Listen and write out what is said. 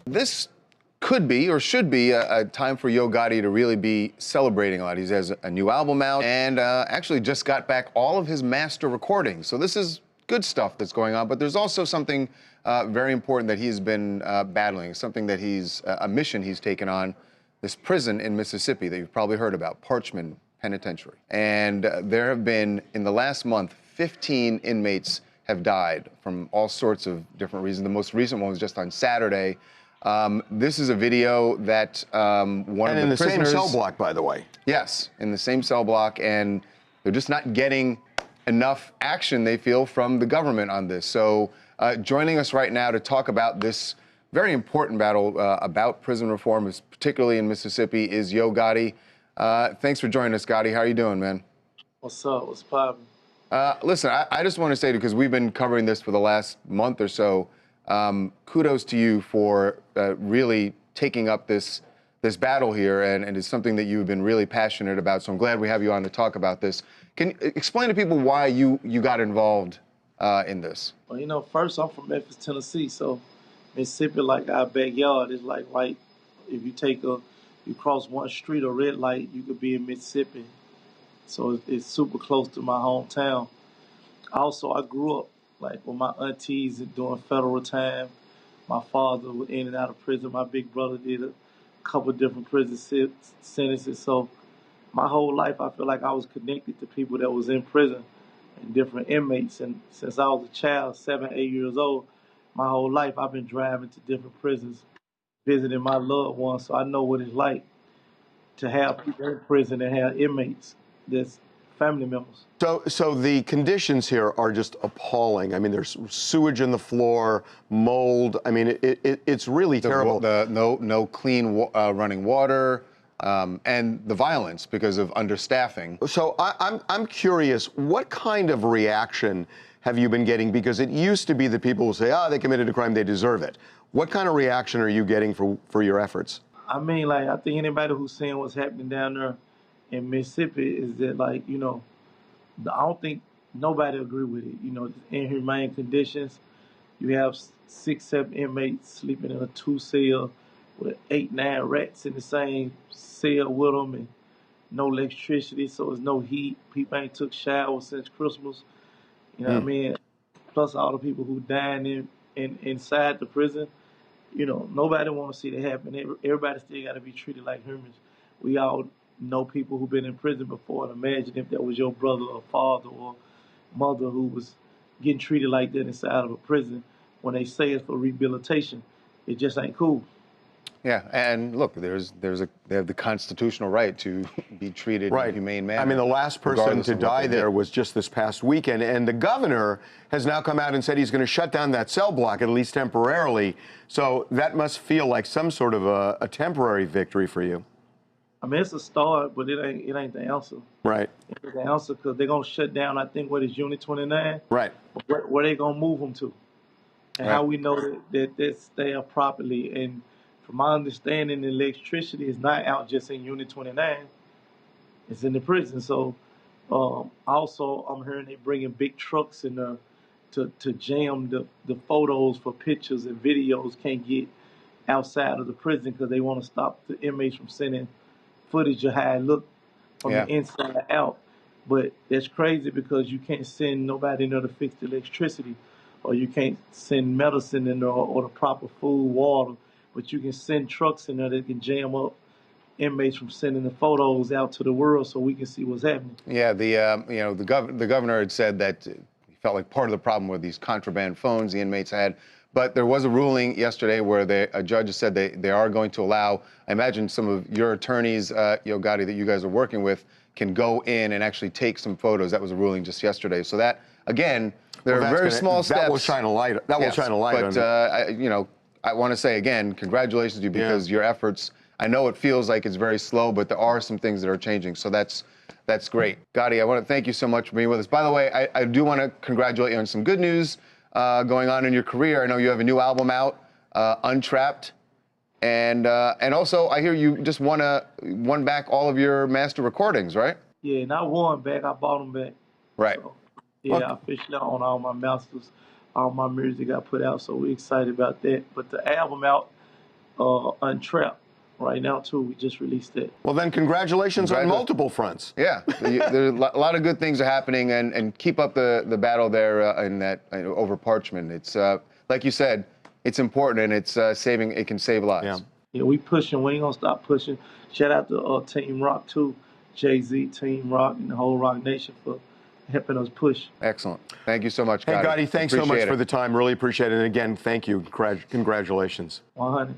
This could be or should be a time for Yo Gotti to really be celebrating a lot. He has a new album out and actually just got back all of his master recordings. So this is good stuff that's going on, but there's also something very important that he's been battling, something that a mission he's taken on, this prison in Mississippi that you've probably heard about, Parchman Penitentiary. And there have been, in the last month, 15 inmates have died from all sorts of different reasons. The most recent one was just on Saturday. This is a video that one of the prisoners... And in the same cell block, by the way. Yes, in the same cell block, and they're just not getting enough action, they feel, from the government on this. So joining us right now to talk about this very important battle about prison reform, particularly in Mississippi, is Yo Gotti. Thanks for joining us, Gotti. How are you doing, man? What's up? What's poppin'? Listen, I just want to say, because we've been covering this for the last month or so, kudos to you for really taking up this battle here, and it's something that you've been really passionate about. So I'm glad we have you on to talk about this. Can you explain to people why you got involved in this? Well, you know, first, I'm from Memphis, Tennessee, so Mississippi, like our backyard, is like right. If you cross one street or red light, you could be in Mississippi. So it's super close to my hometown. Also, I grew up like with my aunties doing federal time. My father was in and out of prison. My big brother did a couple of different prison sentences. So my whole life, I feel like I was connected to people that was in prison and different inmates. And since I was a child, 7, 8 years old, my whole life I've been driving to different prisons, visiting my loved ones. So I know what it's like to have people in prison and have inmates that's family members. So the conditions here are just appalling. I mean, there's sewage in the floor, mold. I mean, it's really terrible. No clean running water, and the violence because of understaffing. So I'm curious, what kind of reaction have you been getting? Because it used to be that people would say, they committed a crime, they deserve it. What kind of reaction are you getting for your efforts? I mean, like, I think anybody who's seeing what's happening down there in Mississippi is that, like, you know, I don't think nobody agree with it. You know, inhumane conditions. You have 6, 7 inmates sleeping in a 2-cell with 8, 9 rats in the same cell with them, and no electricity, so there's no heat. People ain't took showers since Christmas. You know what I mean? Plus all the people who dying inside the prison. You know, nobody want to see that happen. Everybody still got to be treated like humans. We all know people who've been in prison before, and imagine if that was your brother or father or mother who was getting treated like that inside of a prison. When they say it's for rehabilitation, it just ain't cool. Yeah, and look, they have the constitutional right to be treated in a humane manner. I mean, the last person to die there was just this past weekend, and the governor has now come out and said he's going to shut down that cell block, at least temporarily. So that must feel like some sort of a temporary victory for you. I mean, it's a start, but it ain't the answer. Right. It ain't the answer because they're going to shut down, I think, what is Unit 29? Right. Where they going to move them to? And how we know that that's there properly. And from my understanding, the electricity is not out just in Unit 29. It's in the prison. So also, I'm hearing they bringing big trucks in there to jam the photos for pictures and videos can't get outside of the prison because they want to stop the inmates from sending footage of how it looked from the inside out. But that's crazy because you can't send nobody in there to fix the electricity, or you can't send medicine in there or the proper food, water, but you can send trucks in there that can jam up inmates from sending the photos out to the world so we can see what's happening. Yeah, the governor had said that he felt like part of the problem were these contraband phones the inmates had. But there was a ruling yesterday where a judge said they are going to allow, I imagine some of your attorneys, Yo Gotti, that you guys are working with, can go in and actually take some photos. That was a ruling just yesterday. So that, again, there are very small steps. That will shine a light. That will shine a light on it. You know, I want to say again, congratulations to you because your efforts. I know it feels like it's very slow, but there are some things that are changing. So that's great, Gotti. I want to thank you so much for being with us. By the way, I do want to congratulate you on some good news going on in your career. I know you have a new album out, Untrapped, and also I hear you just won back all of your master recordings, right? Yeah, not won back. I bought them back. Right. So, yeah, I officially own all my masters, all my music got put out. So we're excited about that. But the album out, Untrapped right now too. We just released it. Well, then congratulations on multiple fronts. Yeah, there's a lot of good things are happening, and keep up the battle there in that over Parchment. It's like you said, it's important, and it's it can save lives. Yeah. Yeah, we pushing. We ain't gonna stop pushing. Shout out to Team Rock too, Jay-Z, Team Rock, and the whole Rock Nation for helping us push. Excellent. Thank you so much, Hey, Gotti. Gotti, thanks so much Appreciate for it. the time. Really appreciate it. And again, thank you. Congratulations. 100.